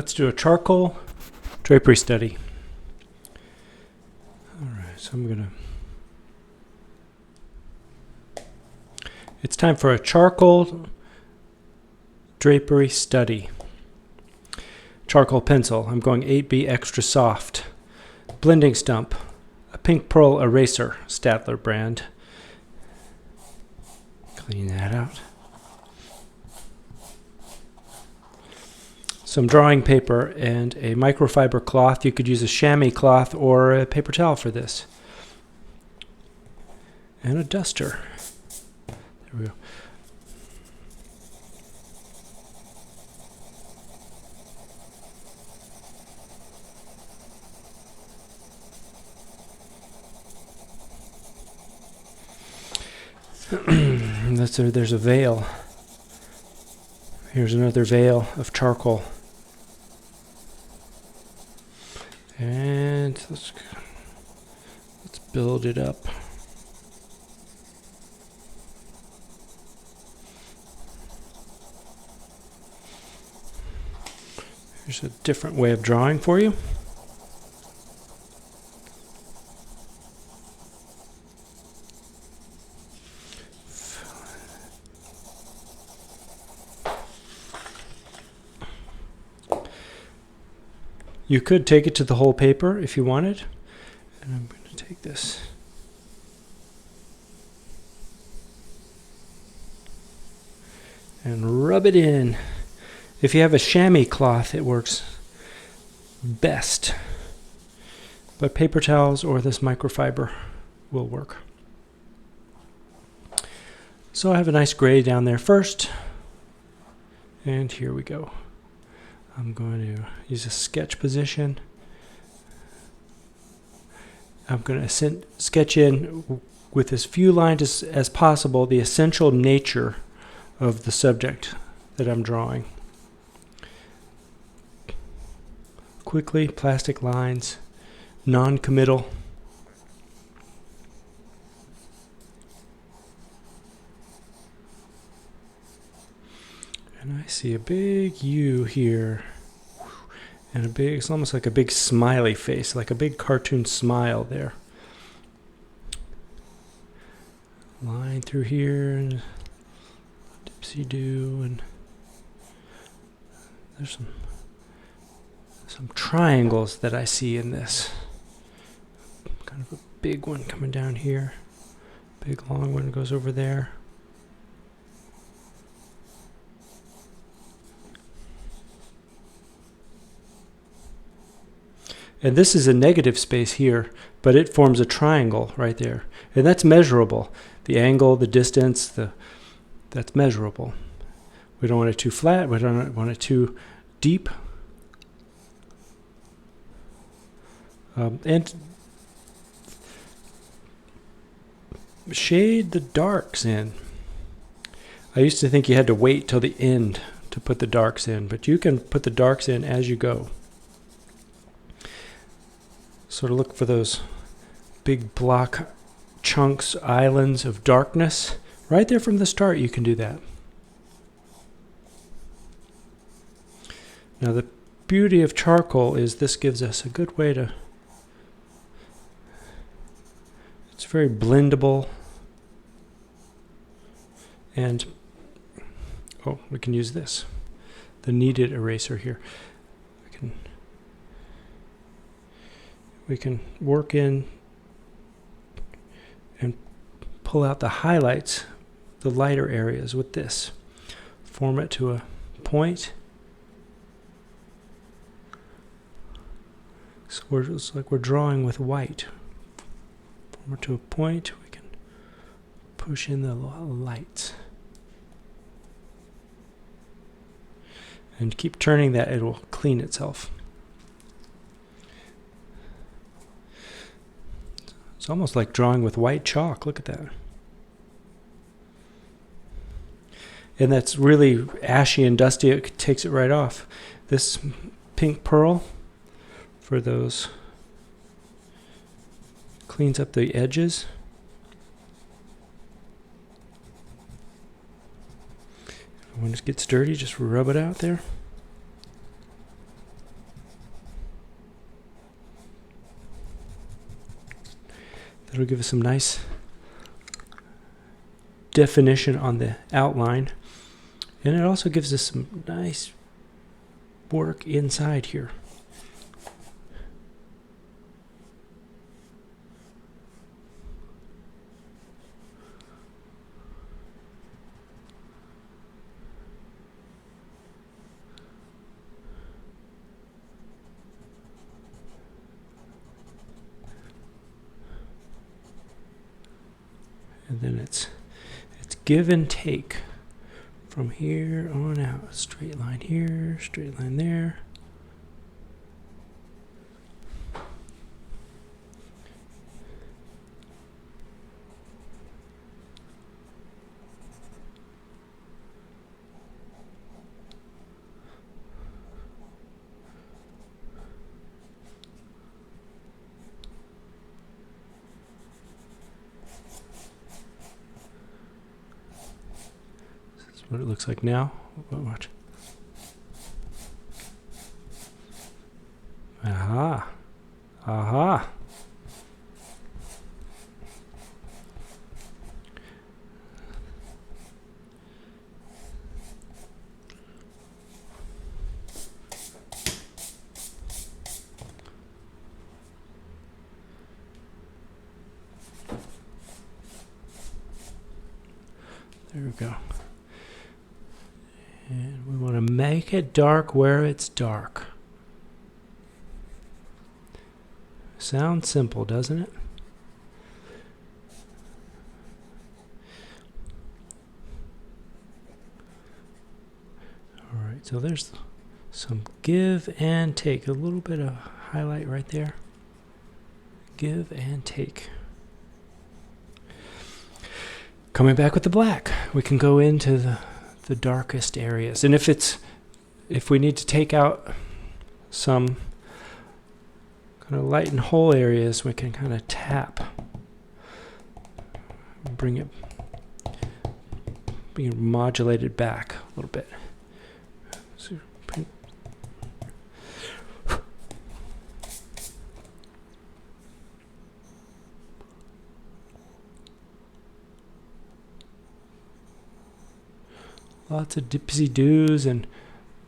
Let's do a charcoal drapery study. Alright, so it's time for a charcoal drapery study. Charcoal pencil, I'm going 8B extra soft. Blending stump, a pink pearl eraser, Statler brand. Clean that out. Some drawing paper and a microfiber cloth. You could use a chamois cloth or a paper towel for this. And a duster. There we go. There's a veil. Here's another veil of charcoal. And let's build it up. Here's a different way of drawing for you. You could take it to the whole paper if you wanted. And I'm going to take this. And rub it in. If you have a chamois cloth, it works best. But paper towels or this microfiber will work. So I have a nice gray down there first. And here we go. I'm going to use a sketch position. I'm going to sketch in with as few lines as possible the essential nature of the subject that I'm drawing. Quickly, plastic lines, non-committal. And I see a big U here, and it's almost like a big smiley face, like a big cartoon smile there. Line through here, and dipsy-do, and there's some triangles that I see in this. Kind of a big one coming down here, big long one goes over there. And this is a negative space here, but it forms a triangle right there. And that's measurable. The angle, the distance, that's measurable. We don't want it too flat. We don't want it too deep. And shade the darks in. I used to think you had to wait till the end to put the darks in, but you can put the darks in as you go. Sort of look for those big block chunks, islands of darkness. Right there from the start you can do that. Now the beauty of charcoal is this gives us a good way to... It's very blendable. And, we can use this. The kneaded eraser here. We can work in and pull out the highlights, the lighter areas with this. Form it to a point. So it's like we're drawing with white. Form it to a point. We can push in the lights. And keep turning that, it will clean itself. It's almost like drawing with white chalk. Look at that. And that's really ashy and dusty. It takes it right off. This pink pearl for those cleans up the edges. When it gets dirty, just rub it out there. It'll give us some nice definition on the outline. And it also gives us some nice work inside here. And then it's give and take from here on out. Straight line here, straight line there. What it looks like now. Watch. Aha. Aha. There we go. And we want to make it dark where it's dark. Sounds simple, doesn't it? All right, so there's some give and take. A little bit of highlight right there. Give and take. Coming back with the black, we can go into the darkest areas. And if we need to take out some kind of light and whole areas, we can kind of tap, bring it modulated back a little bit. So lots of dipsy doos, and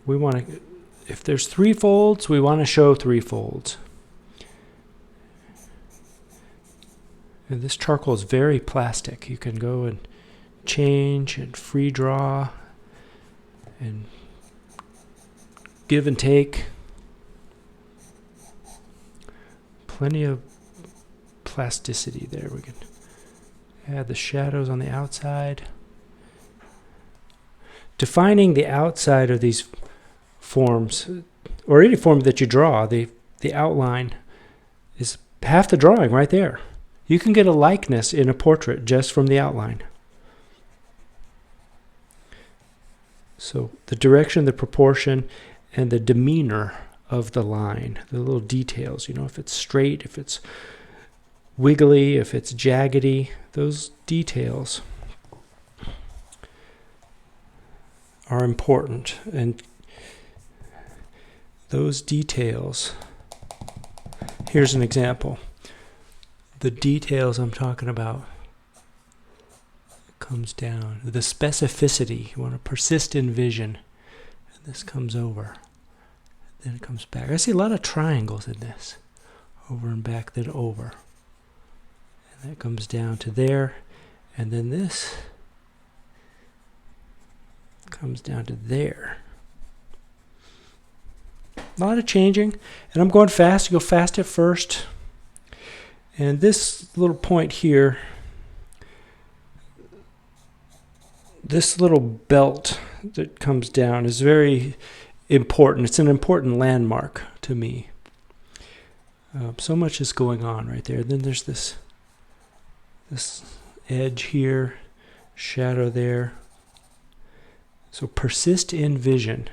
we want to, if there's 3 folds, we want to show 3 folds. And this charcoal is very plastic. You can go and change and free draw and give and take. Plenty of plasticity there. We can add the shadows on the outside. Defining the outside of these forms, or any form that you draw, the outline is half the drawing right there. You can get a likeness in a portrait just from the outline. So the direction, the proportion, and the demeanor of the line, the little details, if it's straight, if it's wiggly, if it's jaggedy, those details are important. And those details, here's an example. The details I'm talking about comes down. The specificity, you want to persist in vision. And this comes over. Then it comes back. I see a lot of triangles in this. Over and back, then over. And that comes down to there. And then this comes down to there. A lot of changing. And I'm going fast. You go fast at first. And this little point here, this little belt that comes down is very important. It's an important landmark to me. So much is going on right there. Then there's this edge here, shadow there. So persist in vision.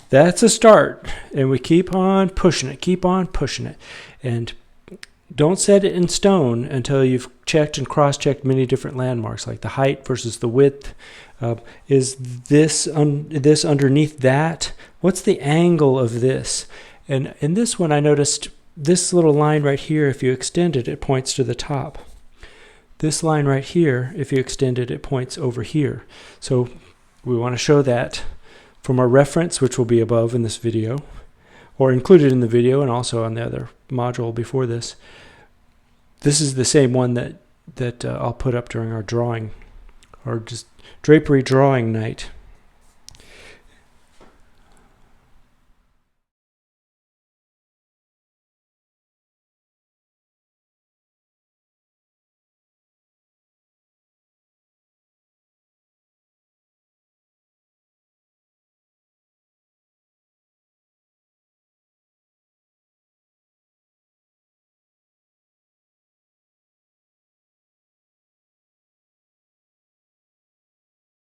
That's a start, and we keep on pushing it, and don't set it in stone until you've checked and cross-checked many different landmarks, like the height versus the width. Is this underneath that? What's the angle of this? And in this one, I noticed this little line right here, if you extend it, it points to the top. This line right here, if you extend it, it points over here. So we want to show that from our reference, which will be above in this video, or included in the video and also on the other module before this. This is the same one that I'll put up during our drawing, or just drapery drawing night.